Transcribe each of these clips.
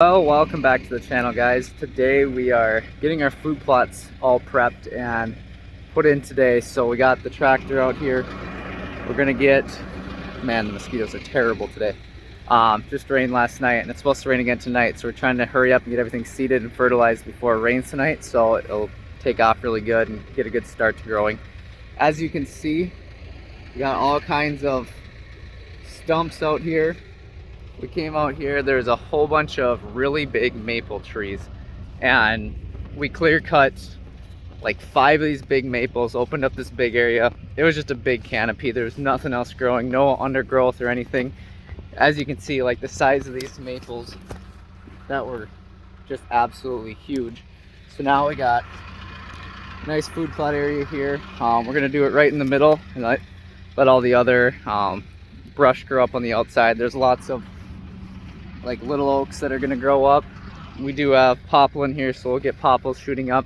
Well, welcome back to the channel, guys. Today we are getting our food plots all prepped and put in today. So we got the tractor out here. We're gonna get, man, the mosquitoes are terrible today. Just rained last night and it's supposed to rain again tonight, so we're trying to hurry up and get everything seeded and fertilized before it rains tonight, so it'll take off really good and get a good start to growing. As you can see, we got all kinds of stumps out here. We came out here, there's a whole bunch of really big maple trees, and we clear cut like 5 of these big maples, opened up this big area. It was just a big canopy. There was nothing else growing, no undergrowth or anything. As you can see, like the size of these maples that were just absolutely huge. So now we got a nice food plot area here. We're gonna do it right in the middle and let all the other brush grow up on the outside. There's lots of like little oaks that are gonna grow up. We do have poplar in here, so we'll get poplars shooting up.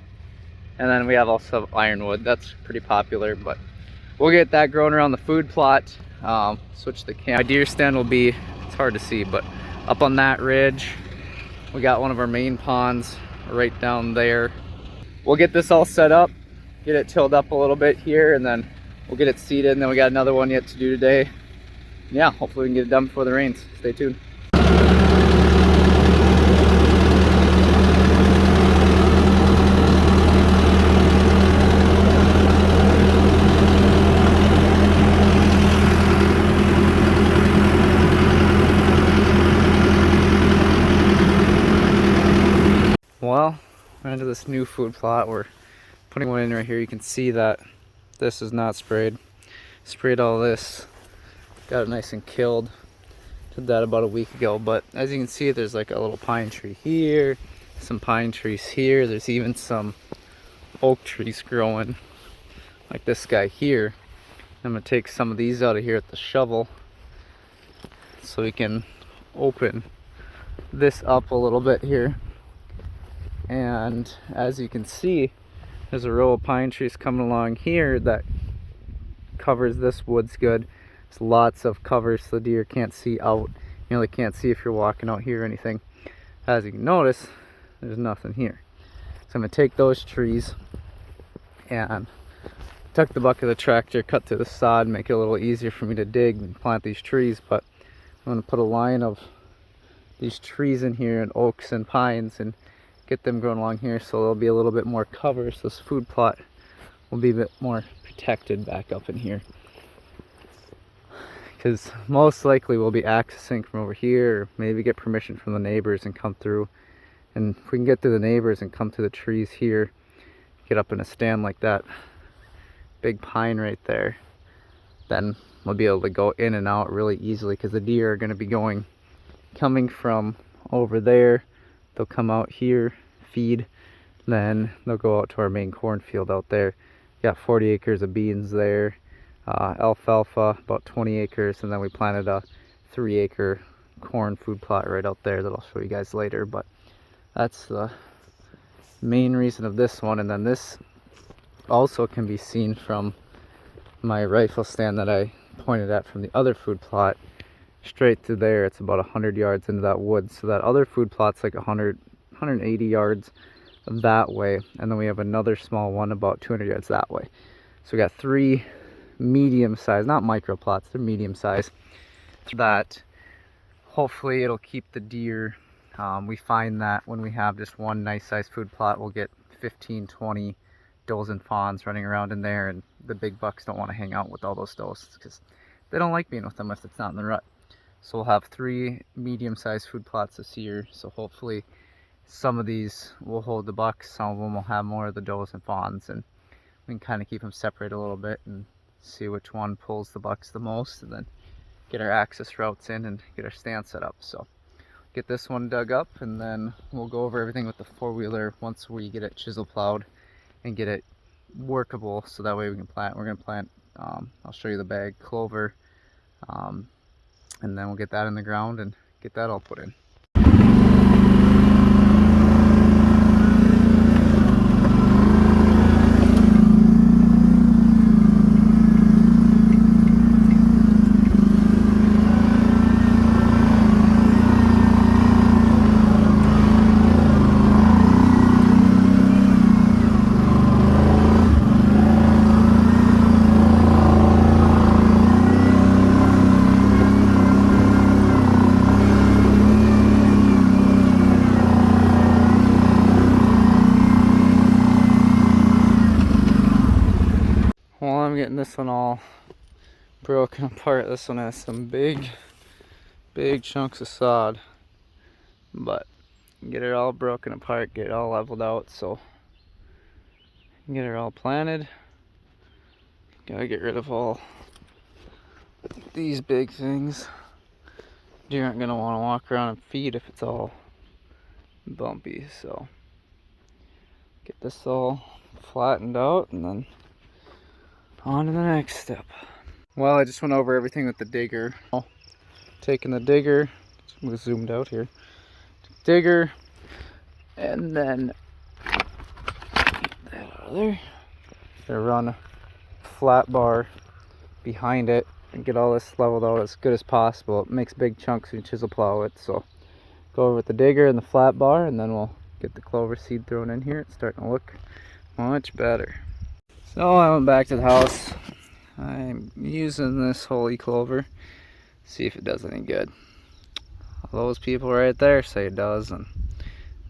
And then we have also ironwood. That's pretty popular, but we'll get that growing around the food plot. Switch the camera. My deer stand will be, it's hard to see, but up on that ridge. We got one of our main ponds right down there. We'll get this all set up, get it tilled up a little bit here, and then we'll get it seeded, and then we got another one yet to do today. Yeah, hopefully we can get it done before the rains. Stay tuned. Well, we're into this new food plot. We're putting one in right here. You can see that this is not sprayed. Sprayed all this, got it nice and killed. Did that about a week ago, but as you can see, there's like a little pine tree here, some pine trees here. There's even some oak trees growing, like this guy here. I'm gonna take some of these out of here with the shovel so we can open this up a little bit here. And as you can see, there's a row of pine trees coming along here that covers this woods good. There's lots of cover so the deer can't see out. You really can't see if you're walking out here or anything. As you can notice, there's nothing here. So I'm gonna take those trees and tuck the bucket of the tractor, cut through the sod, make it a little easier for me to dig and plant these trees. But I'm gonna put a line of these trees in here, and oaks and pines, and get them growing along here so there'll be a little bit more cover, so this food plot will be a bit more protected back up in here, because most likely we'll be accessing from over here, or maybe get permission from the neighbors and come through. And if we can get through the neighbors and come to the trees here, get up in a stand like that big pine right there, then we'll be able to go in and out really easily, because the deer are going to be coming from over there. They'll come out here, feed, then they'll go out to our main cornfield out there. Got 40 acres of beans there, alfalfa, about 20 acres, and then we planted a 3-acre corn food plot right out there that I'll show you guys later. But that's the main reason of this one. And then this also can be seen from my rifle stand that I pointed at from the other food plot. Straight through there, it's about 100 yards into that wood. So that other food plot's like 180 yards that way, and then we have another small one about 200 yards that way. So we got 3 medium size, not micro plots, they're medium size, that hopefully it'll keep the deer. We find that when we have just one nice size food plot, we'll get 15-20 does and fawns running around in there, and the big bucks don't want to hang out with all those does because they don't like being with them if it's not in the rut. So we'll have 3 medium-sized food plots this year. So hopefully some of these will hold the bucks, some of them will have more of the does and fawns, and we can kind of keep them separated a little bit and see which one pulls the bucks the most, and then get our access routes in and get our stand set up. So get this one dug up, and then we'll go over everything with the 4-wheeler once we get it chisel plowed and get it workable, so that way we can plant. We're going to plant, I'll show you the bag, clover, and then we'll get that in the ground and get that all put in. getting this one all broken apart. This one has some big chunks of sod, but get it all broken apart, get it all leveled out, so get it all planted. Gotta get rid of all these big things. Deer aren't gonna want to walk around and feed if it's all bumpy, so get this all flattened out and then on to the next step. Well, I just went over everything with the digger. Taking the digger, we're zoomed out here. Digger, and then get that out of there. Gonna run a flat bar behind it and get all this leveled out as good as possible. It makes big chunks when you chisel plow it, so go over with the digger and the flat bar, and then we'll get the clover seed thrown in here. It's starting to look much better. So I went back to the house. I'm using this holy clover, see if it does any good. Those people right there say it does, and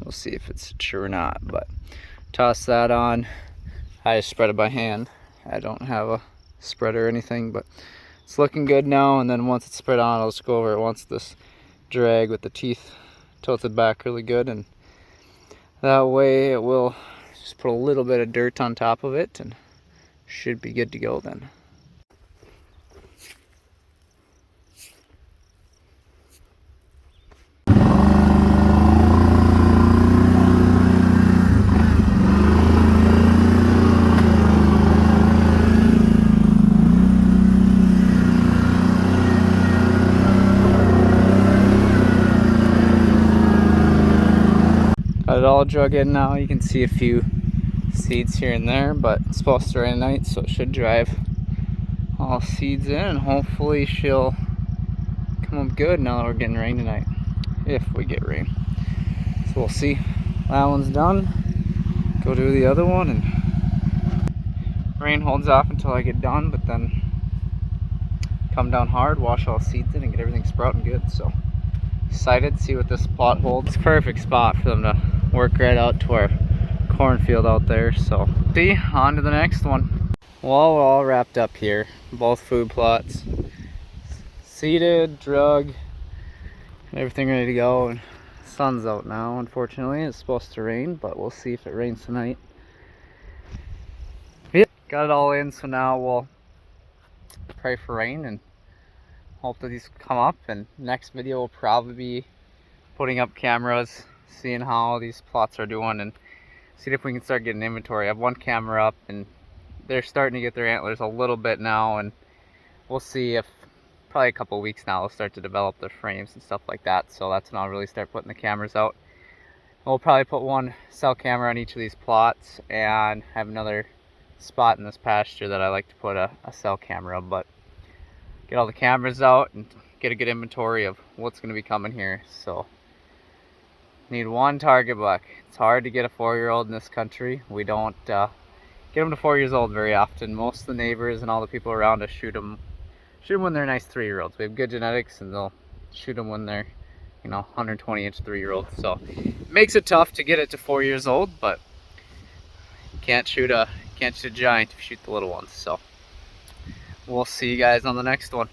we'll see if it's true or not. But toss that on. I just spread it by hand. I don't have a spreader or anything, but it's looking good now. And then once it's spread on, I'll just go over it once this drag with the teeth tilted back really good, and that way it will just put a little bit of dirt on top of it and should be good to go then. Got it all drug in now. You can see a few seeds here and there, but it's supposed to rain tonight, so it should drive all seeds in, and hopefully she'll come up good now that we're getting rain tonight, if we get rain. So we'll see. That one's done. Go do the other one, and rain holds off until I get done, but then come down hard, wash all seeds in, and get everything sprouting good. So excited to see what this plot holds. Perfect spot for them to work right out to our cornfield out there. So see, on to the next one. Well, we're all wrapped up here, both food plots seeded, drug, everything ready to go. And sun's out now. Unfortunately, it's supposed to rain, but we'll see if it rains tonight. Yep, got it all in, so now we'll pray for rain and hope that these come up. And next video will probably be putting up cameras, seeing how these plots are doing, and see if we can start getting inventory. I have one camera up, and they're starting to get their antlers a little bit now, and we'll see if probably a couple of weeks now they'll start to develop their frames and stuff like that. So that's when I'll really start putting the cameras out. We'll probably put one cell camera on each of these plots and have another spot in this pasture that I like to put a cell camera, but get all the cameras out and get a good inventory of what's going to be coming here. So need one target buck. It's hard to get a 4-year-old in this country. We don't get them to 4 years old very often. Most of the neighbors and all the people around us shoot them when they're nice 3-year-olds. We have good genetics, and they'll shoot them when they're 120-inch 3-year-olds. So it makes it tough to get it to 4 years old, but you can't shoot a giant if you shoot the little ones. So we'll see you guys on the next one.